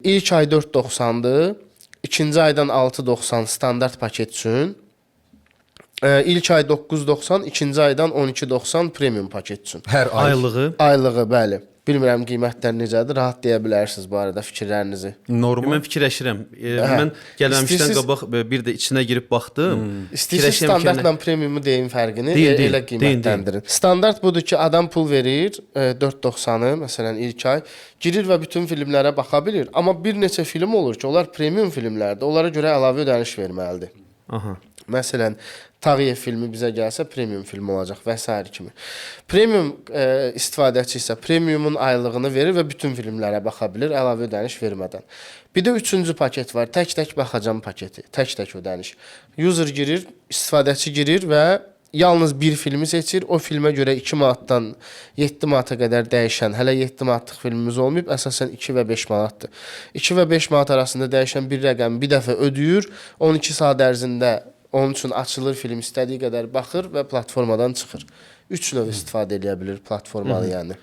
İlk ay 4.90'dır. İkinci aydan 6.90 standart paket üçün. İlk ay 9.90, ikinci aydan 12.90 premium paket üçün. Hər ay. Aylığı. Aylığı, bəli. Bilmirəm qiymətlər necədir. Rahat deyə bilərsiniz bu arada fikirlərinizi. Normal. Mən fikirləşirəm. Mən gəlməmişdən İstəyirsiniz- qabaq bir də içinə girib baxdım. İstəyirsiniz Fikirləşirəm ki, standartla premiumu deyin fərqini, Deyin, elə deyin, qiymətləndirin. Standart budur ki, adam pul verir 4.90-ı, məsələn ilk ay, girir və bütün filmlərə baxa bilir. Amma bir neçə film olur ki, onlar premium filmlərdir. Onlara görə əlavə ödəniş verməlidir. Aha. Məsələn, Tağıyev filmi bizə gəlsə premium film olacaq və s. kimi. Premium istifadəçi isə premiumun aylığını verir və bütün filmlərə baxa bilir əlavə ödəniş vermədən. Bir də üçüncü paket var. Tək-tək baxacam paketi. Tək-tək ödəniş. User girir, istifadəçi girir və yalnız bir filmi seçir. O filmə görə 2 manatdan 7 manata qədər dəyişən, hələ 7 manatlıq filmimiz olmayıb, əsasən 2 və 5 manatdır. 2 və 5 manat arasında dəyişən bir rəqəmi bir dəfə ödəyir, 12 saat ərzində onun üçün açılır film, istədiyi qədər baxır və platformadan çıxır. 3 növ istifadə edə bilir platformanı yəni.